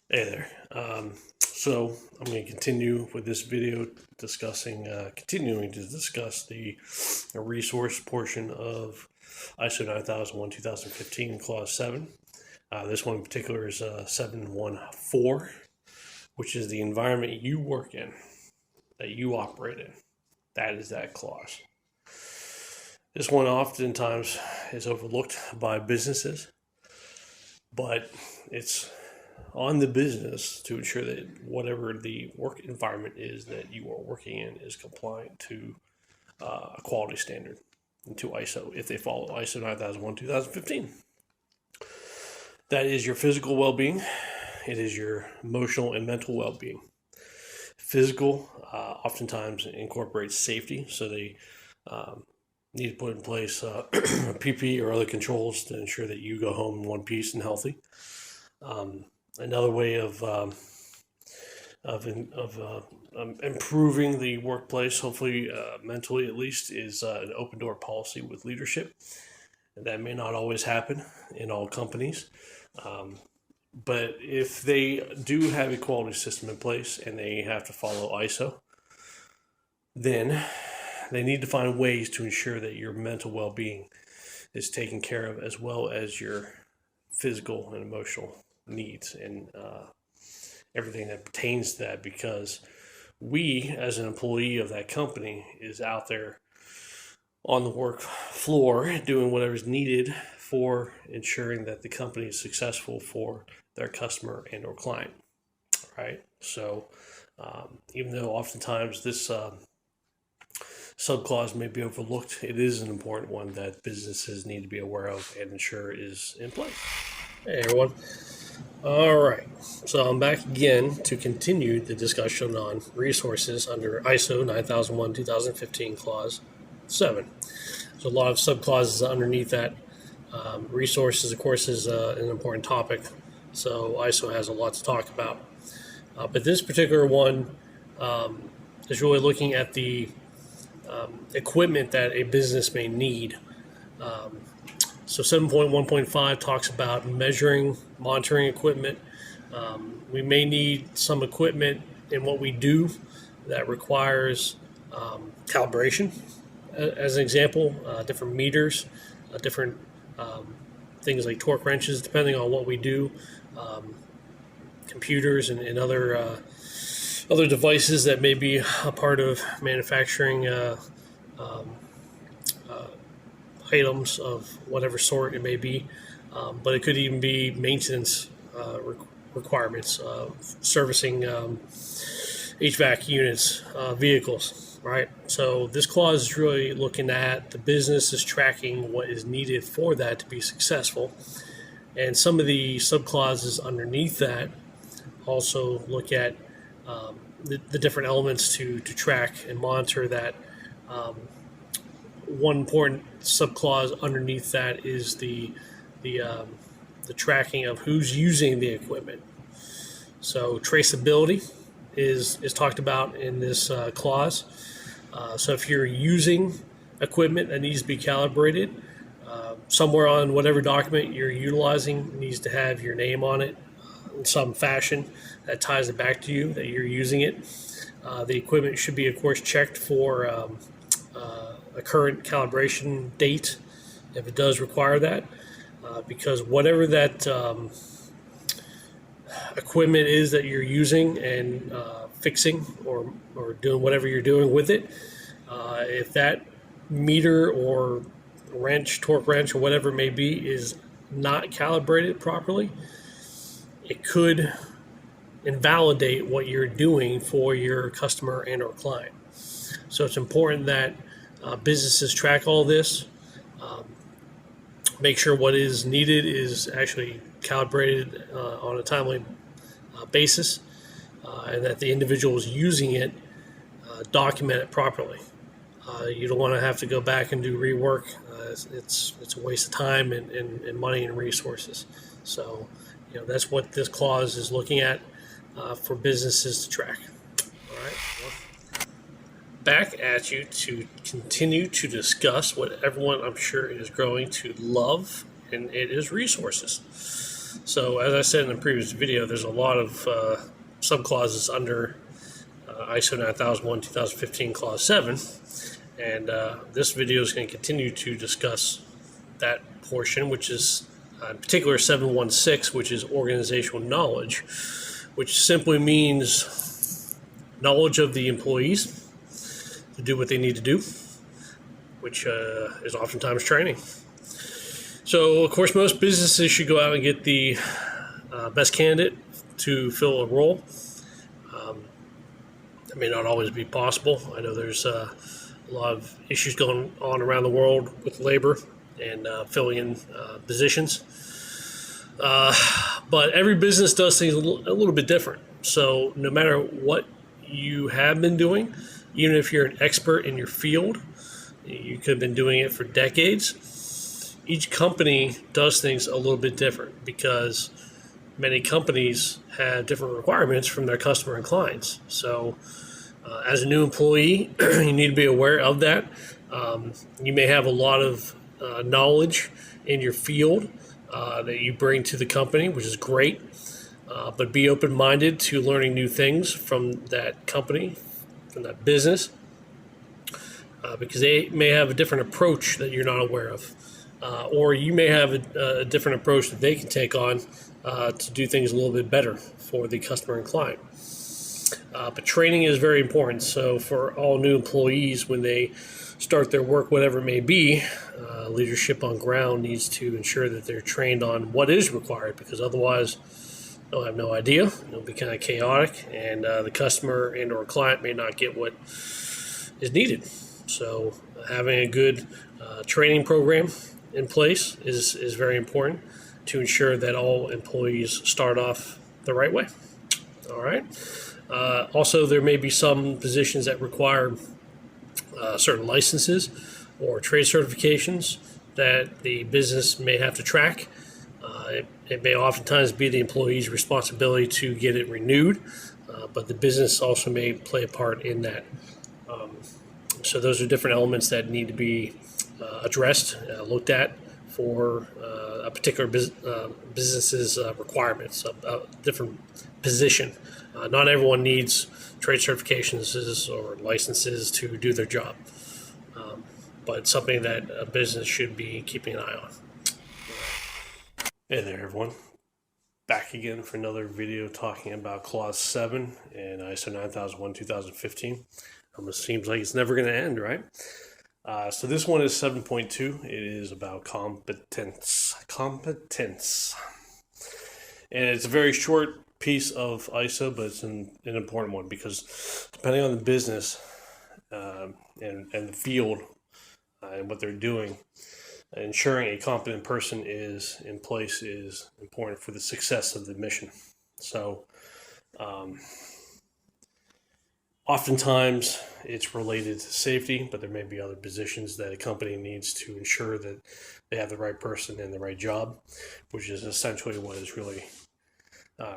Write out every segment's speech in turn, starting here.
Hey there. So I'm going to continue with this video continuing to discuss the resource portion of ISO 9001 2015 Clause 7. This one in particular is 714, which is the environment you work in, that you operate in. That is that clause. This one oftentimes is overlooked by businesses, but it's on the business to ensure that whatever the work environment is that you are working in is compliant to a quality standard and to ISO if they follow ISO 9001 2015. That is your physical well being, it is your emotional and mental well being. Physical oftentimes incorporates safety, so they need to put in place PP or other controls to ensure that you go home in one piece and healthy. Another way of improving the workplace, hopefully mentally at least, is an open door policy with leadership. That may not always happen in all companies, but if they do have a quality system in place and they have to follow ISO, then they need to find ways to ensure that your mental well-being is taken care of, as well as your physical and emotional needs and everything that pertains to that, because we as an employee of that company is out there on the work floor doing whatever's needed for ensuring that the company is successful for their customer and or client, right? So even though oftentimes this subclause may be overlooked, it is an important one that businesses need to be aware of and ensure is in place. Hey everyone. All right, so I'm back again to continue the discussion on resources under ISO 9001 2015 Clause 7. There's a lot of subclauses underneath that. Resources, of course, is an important topic, so ISO has a lot to talk about. But this particular one is really looking at the equipment that a business may need. So 7.1.5 talks about measuring, monitoring equipment. We may need some equipment in what we do that requires calibration. As an example, different meters, different things like torque wrenches, depending on what we do, computers and other devices that may be a part of manufacturing items of whatever sort it may be, but it could even be maintenance requirements, servicing HVAC units, vehicles, right? So this clause is really looking at the business is tracking what is needed for that to be successful. And some of the subclauses underneath that also look at the different elements to track and monitor that. One important subclause underneath that is the tracking of who's using the equipment. So traceability is talked about in this clause. So if you're using equipment that needs to be calibrated, somewhere on whatever document you're utilizing needs to have your name on it in some fashion that ties it back to you, that you're using it. The equipment should be, of course, checked for a current calibration date if it does require that, because whatever that equipment is that you're using and fixing or doing whatever you're doing with it, if that meter or torque wrench or whatever it may be is not calibrated properly, it could invalidate what you're doing for your customer and or client. So it's important that businesses track all this, make sure what is needed is actually calibrated on a timely basis, and that the individuals using it document it properly. You don't want to have to go back and do rework. It's a waste of time and money and resources. So, that's what this clause is looking at for businesses to track. All right. Back at you to continue to discuss what everyone, I'm sure, is growing to love, and it is resources. So as I said in the previous video, there's a lot of subclauses under ISO 9001 2015 Clause 7, and this video is going to continue to discuss that portion, which is in particular 716, which is organizational knowledge, which simply means knowledge of the employees to do what they need to do, which is oftentimes training. So, of course, most businesses should go out and get the best candidate to fill a role. It may not always be possible. I know there's a lot of issues going on around the world with labor and filling in positions. But every business does things a little bit different. So no matter what you have been doing, even if you're an expert in your field, you could have been doing it for decades, each company does things a little bit different because many companies have different requirements from their customer and clients. So as a new employee, you need to be aware of that. You may have a lot of knowledge in your field that you bring to the company, which is great, but be open-minded to learning new things from that company, from that business, because they may have a different approach that you're not aware of, or you may have a different approach that they can take on to do things a little bit better for the customer and client. But training is very important. So for all new employees, when they start their work, whatever it may be, leadership on ground needs to ensure that they're trained on what is required, because otherwise they'll have no idea. It'll be kind of chaotic, and the customer and or client may not get what is needed. So having a good training program in place is very important to ensure that all employees start off the right way. All right. Also, there may be some positions that require certain licenses or trade certifications that the business may have to track. It may oftentimes be the employee's responsibility to get it renewed, but the business also may play a part in that. So those are different elements that need to be addressed, looked at for a particular business's requirements, a different position. Not everyone needs trade certifications or licenses to do their job, but it's something that a business should be keeping an eye on. Hey there, everyone. Back again for another video talking about Clause 7 in ISO 9001 2015. Almost seems like it's never going to end, right? So this one is 7.2. It is about competence. And it's a very short piece of ISO, but it's an important one because depending on the business and the field and what they're doing, ensuring a competent person is in place is important for the success of the mission. So oftentimes it's related to safety, but there may be other positions that a company needs to ensure that they have the right person in the right job, which is essentially what is really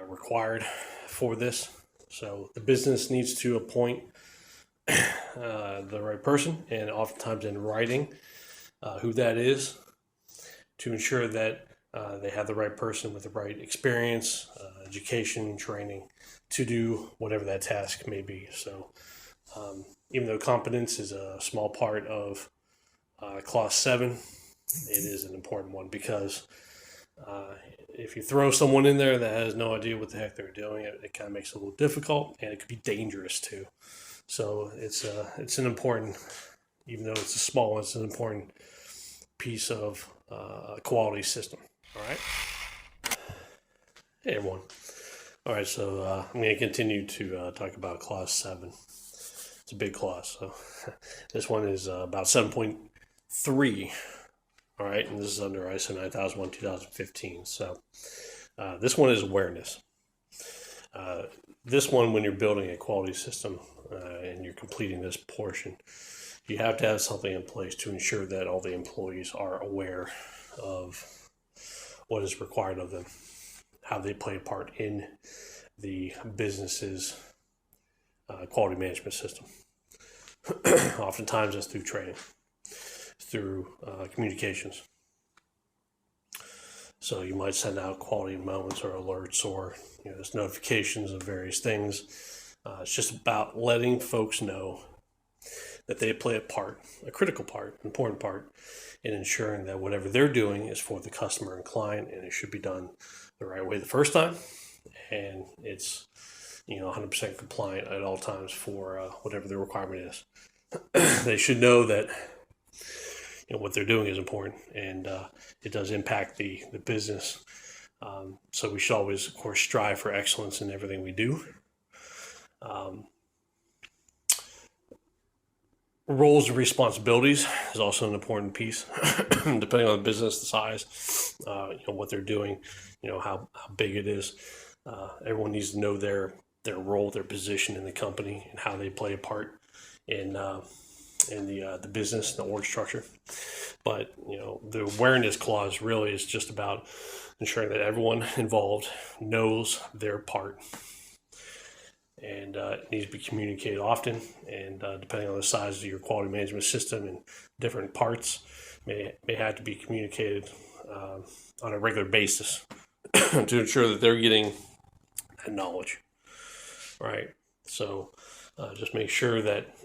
required for this. So the business needs to appoint the right person, and oftentimes in writing who that is, to ensure that they have the right person with the right experience, education, training to do whatever that task may be. So even though competence is a small part of Clause 7, it is an important one because if you throw someone in there that has no idea what the heck they're doing, it kind of makes it a little difficult, and it could be dangerous too. So it's an important, even though it's a small one, it's an important piece of a quality system. All right. Hey everyone. All right, so I'm going to continue to talk about Clause 7. It's a big clause. So this one is about 7.3. All right, and this is under ISO 9001 2015. So this one is awareness. This one, when you're building a quality system and you're completing this portion, you have to have something in place to ensure that all the employees are aware of what is required of them, how they play a part in the business's quality management system. Oftentimes that's through training, through communications. So you might send out quality moments or alerts, or there's notifications of various things. It's just about letting folks know that they play a part, a critical part, important part, in ensuring that whatever they're doing is for the customer and client, and it should be done the right way the first time, and it's 100% compliant at all times for whatever the requirement is. They should know that what they're doing is important, and it does impact the business. So we should always, of course, strive for excellence in everything we do. Roles and responsibilities is also an important piece, depending on the business, the size, what they're doing, how big it is. Everyone needs to know their role, their position in the company, and how they play a part in the business, the org structure. But the awareness clause really is just about ensuring that everyone involved knows their part, and it needs to be communicated often. And depending on the size of your quality management system and different parts, may have to be communicated on a regular basis to ensure that they're getting that knowledge, right? So just make sure that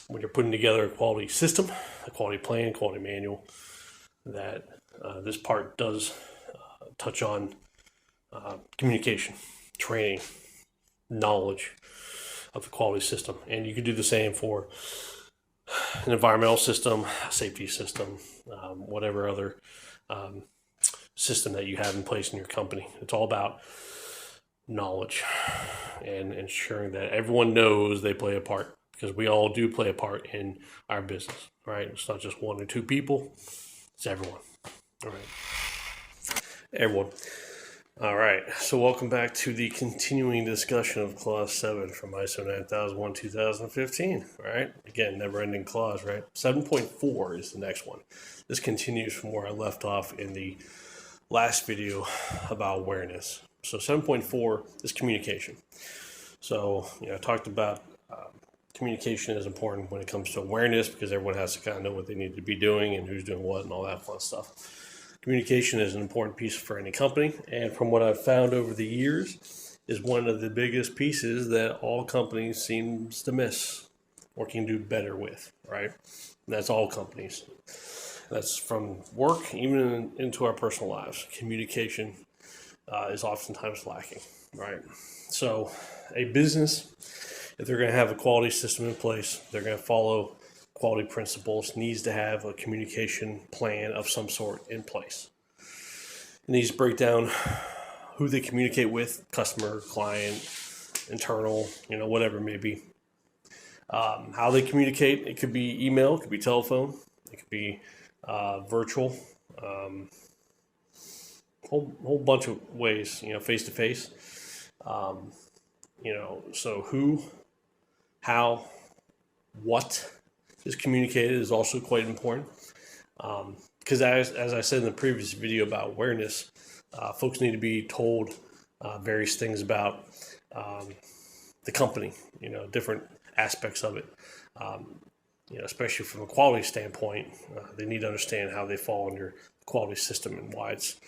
when you're putting together a quality system, a quality plan, quality manual, that this part does touch on communication, training, knowledge of the quality system. And you can do the same for an environmental system, a safety system, whatever other system that you have in place in your company. It's all about knowledge and ensuring that everyone knows they play a part, because we all do play a part in our business, right? It's not just one or two people, it's everyone. All right. Everyone. All right. So welcome back to the continuing discussion of Clause 7 from ISO 9001 2015, right? Again, never-ending clause, right? 7.4 is the next one. This continues from where I left off in the last video about awareness. So 7.4 is communication. So, I talked about communication is important when it comes to awareness, because everyone has to kind of know what they need to be doing and who's doing what and all that fun stuff. Communication is an important piece for any company, and from what I've found over the years, is one of the biggest pieces that all companies seems to miss or can do better with, right? And that's all companies. That's from work even into our personal lives. Communication is oftentimes lacking, right? So a business, if they're going to have a quality system in place, they're going to follow quality principles, needs to have a communication plan of some sort in place. It needs to break down who they communicate with, customer, client, internal, whatever it may be. How they communicate, it could be email, it could be telephone, it could be virtual, whole bunch of ways, face to face. So who, how, what is communicated is also quite important. Because as I said in the previous video about awareness, folks need to be told various things about the company, different aspects of it. Especially from a quality standpoint, they need to understand how they fall under the quality system and why it's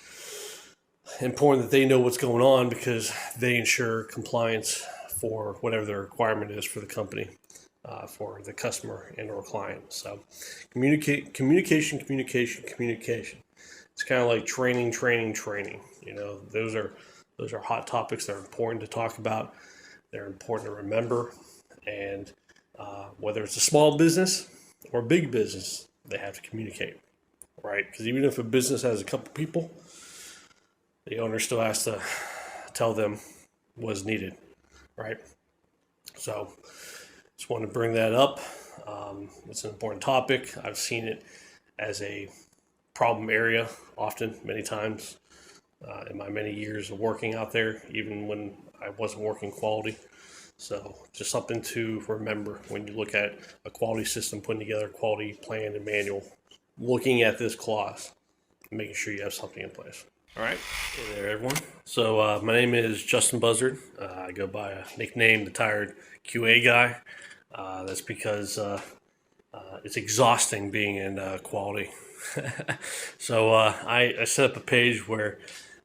important that they know what's going on, because they ensure compliance for whatever the requirement is for the company, for the customer and or client. So communication. It's kind of like training. Those are hot topics that are important to talk about. They're important to remember. And whether it's a small business or a big business, they have to communicate, right? Because even if a business has a couple people, the owner still has to tell them what's needed, right? So just want to bring that up. It's an important topic. I've seen it as a problem area often, many times in my many years of working out there, even when I wasn't working quality. So just something to remember when you look at a quality system, putting together a quality plan and manual, looking at this clause, making sure you have something in place. All right. Hey there, everyone. So my name is Justin Buzzard. I go by a nickname, the Tired QA Guy. That's because it's exhausting being in quality. So I set up a page where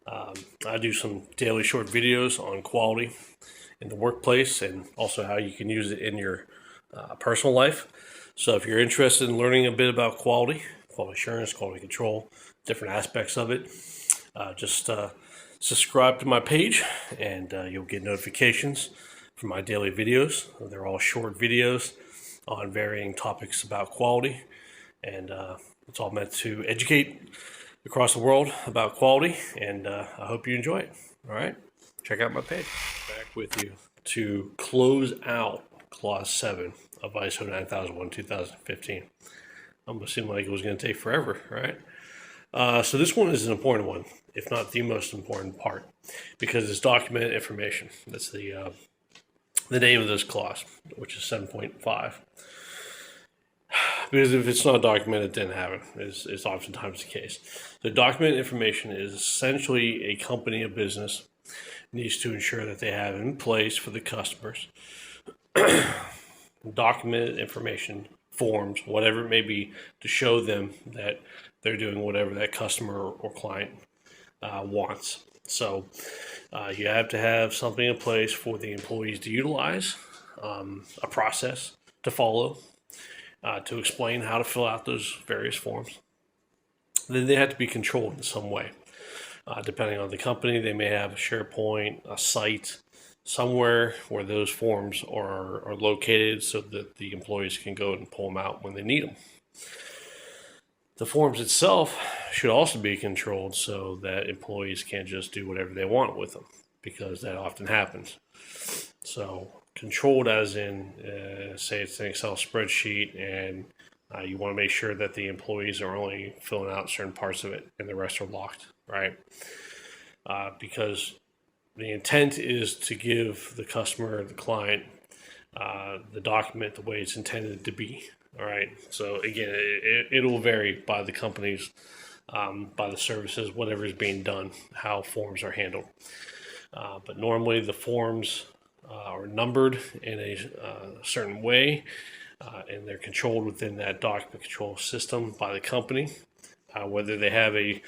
I do some daily short videos on quality in the workplace and also how you can use it in your personal life. So if you're interested in learning a bit about quality assurance, quality control, different aspects of it, just subscribe to my page and you'll get notifications for my daily videos. They're all short videos on varying topics about quality, and it's all meant to educate across the world about quality, and I hope you enjoy it. All right, check out my page. Back with you to close out Clause 7 of ISO 9001 2015. Almost seemed like it was going to take forever, right? So this one is an important one, if not the most important part, because it's documented information. That's the name of this clause, which is 7.5. Because if it's not documented, it didn't happen. Is oftentimes the case. So documented information is essentially a company, a business, needs to ensure that they have in place for the customers documented information, forms, whatever it may be, to show them that they're doing whatever that customer or client wants. So you have to have something in place for the employees to utilize, a process to follow, to explain how to fill out those various forms. Then they have to be controlled in some way. Depending on the company, they may have a SharePoint, a site, somewhere where those forms are located so that the employees can go and pull them out when they need them. The forms itself should also be controlled so that employees can't just do whatever they want with them, because that often happens. So controlled as in, say it's an Excel spreadsheet, and you want to make sure that the employees are only filling out certain parts of it and the rest are locked, right? Because the intent is to give the customer, the client, the document the way it's intended to be. All right. So again, it will vary by the companies, by the services, whatever is being done, how forms are handled. But normally the forms are numbered in a certain way, and they're controlled within that document control system by the company. Whether they have a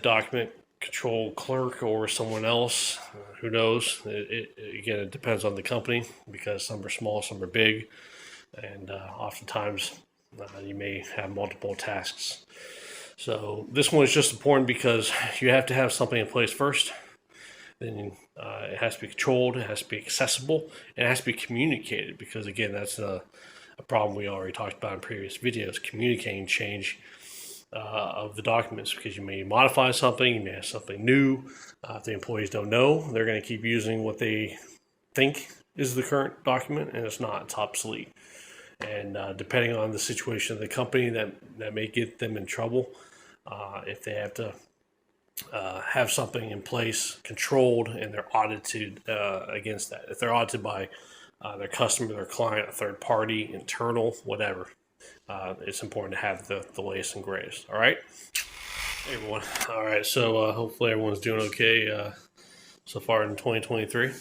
document control clerk or someone else, who knows? Again, it depends on the company, because some are small, some are big, and oftentimes you may have multiple tasks. So this one is just important because you have to have something in place first. Then it has to be controlled, it has to be accessible, and it has to be communicated, because again, that's a problem we already talked about in previous videos, communicating change of the documents, because you may modify something, you may have something new. If the employees don't know, they're going to keep using what they think is the current document, and it's not, it's obsolete. And depending on the situation of the company, that may get them in trouble if they have to have something in place, controlled, and they're audited against that. If they're audited by their customer, their client, a third party, internal, whatever, it's important to have the latest and greatest. All right, hey everyone. All right, so hopefully everyone's doing okay so far in 2023.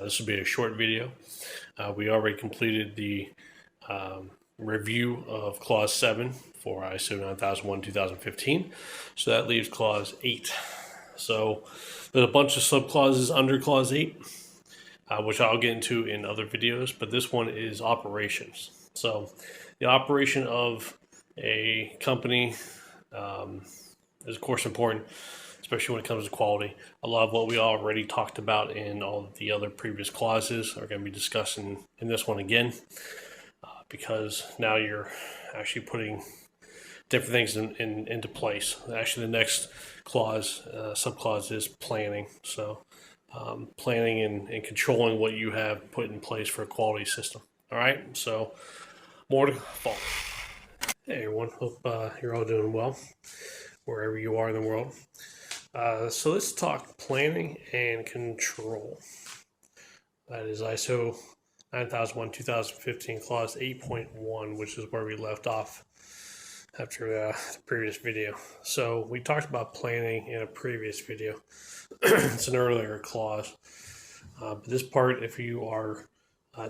This will be a short video. We already completed the review of Clause 7 for ISO 9001 2015. So that leaves Clause 8. So there's a bunch of subclauses under Clause 8, which I'll get into in other videos, but this one is operations. So the operation of a company is, of course, important, especially when it comes to quality. A lot of what we already talked about in all of the other previous clauses are going to be discussed in this one again, because now you're actually putting different things into place. Actually, the next clause, subclause, is planning. So planning and controlling what you have put in place for a quality system. All right, so more to follow. Hey everyone, hope you're all doing well wherever you are in the world. So let's talk planning and control. That is ISO 9001 2015 Clause 8.1, which is where we left off after the previous video. So we talked about planning in a previous video. It's an earlier clause. But this part, if you are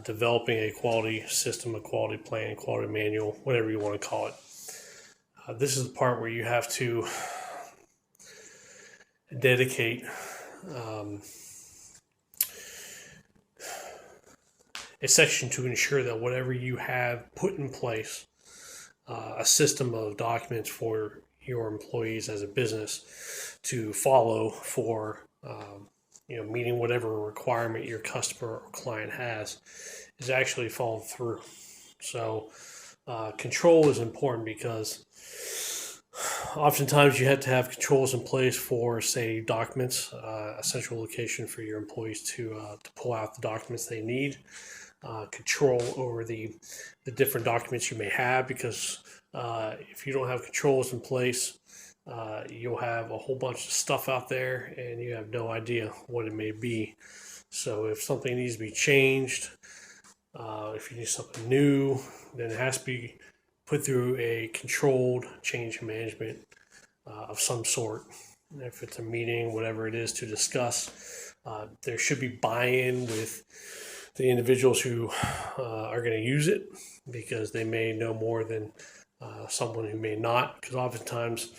developing a quality system, a quality plan, quality manual, whatever you want to call it, This is the part where you have to dedicate a section to ensure that whatever you have put in place, a system of documents for your employees as a business to follow for meeting whatever requirement your customer or client has, is actually followed through. So control is important because oftentimes you have to have controls in place for, say, documents, a central location for your employees to pull out the documents they need, control over the different documents you may have, because if you don't have controls in place, you'll have a whole bunch of stuff out there and you have no idea what it may be. So if something needs to be changed, if you need something new, then it has to be put through a controlled change management of some sort. If it's a meeting, whatever it is to discuss, there should be buy-in with the individuals who are going to use it, because they may know more than someone who may not. Because oftentimes,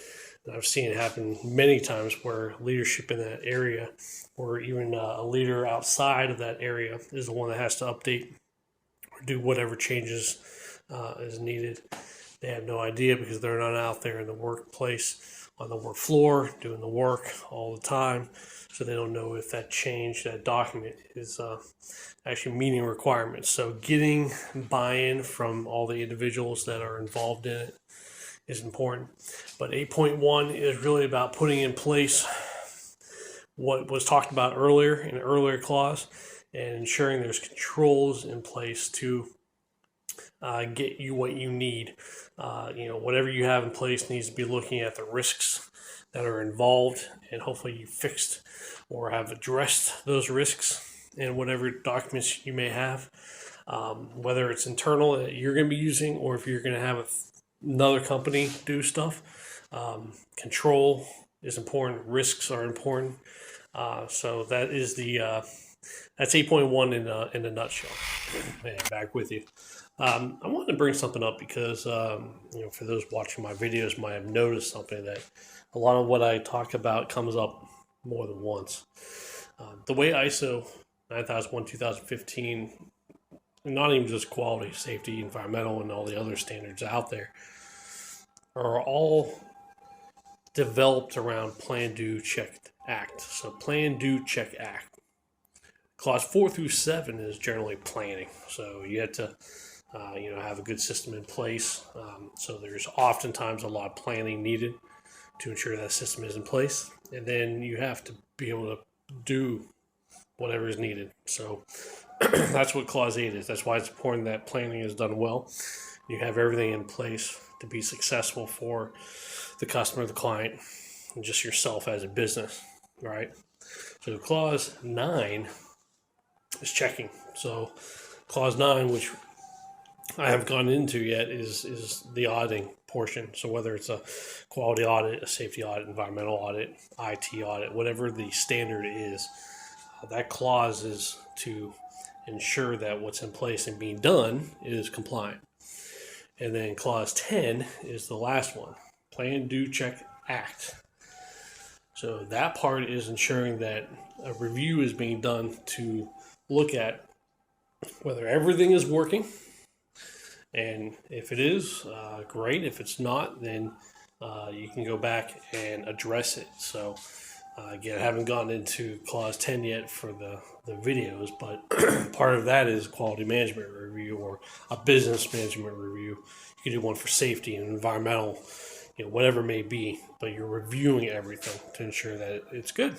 I've seen it happen many times, where leadership in that area, or even a leader outside of that area, is the one that has to update or do whatever changes is needed. They have no idea, because they're not out there in the workplace, on the work floor, doing the work all the time. So they don't know if that change, that document, is actually meeting requirements. So getting buy-in from all the individuals that are involved in it is important. But 8.1 is really about putting in place what was talked about earlier in an earlier clause, and ensuring there's controls in place to get you what you need. Whatever you have in place needs to be looking at the risks that are involved, and hopefully you fixed or have addressed those risks in whatever documents you may have, whether it's internal that you're going to be using, or if you're going to have another company do stuff. Control is important. Risks are important. So that is that's 8.1 in a nutshell. Man, back with you. I wanted to bring something up because, for those watching my videos might have noticed something, that a lot of what I talk about comes up more than once. The way ISO 9001-2015, not even just quality, safety, environmental, and all the other standards out there, are all developed around Plan, Do, Check, Act. So Plan, Do, Check, Act. Clause 4 through 7 is generally planning. So you have to have a good system in place. So there's oftentimes a lot of planning needed to ensure that system is in place. And then you have to be able to do whatever is needed. So that's what Clause 8 is. That's why it's important that planning is done well. You have everything in place to be successful for the customer, the client, and just yourself as a business, right? So Clause 9 is checking. So Clause 9, which I haven't gone into yet, is the auditing portion. So whether it's a quality audit, a safety audit, environmental audit, IT audit, whatever the standard is, that clause is to ensure that what's in place and being done is compliant. And then Clause 10 is the last one. Plan, Do, Check, Act. So that part is ensuring that a review is being done to look at whether everything is working. And if it is, great. If it's not, then you can go back and address it. So again, I haven't gone into Clause 10 yet for the videos, but part of that is quality management review, or a business management review. You can do one for safety and environmental, whatever it may be, but you're reviewing everything to ensure that it's good.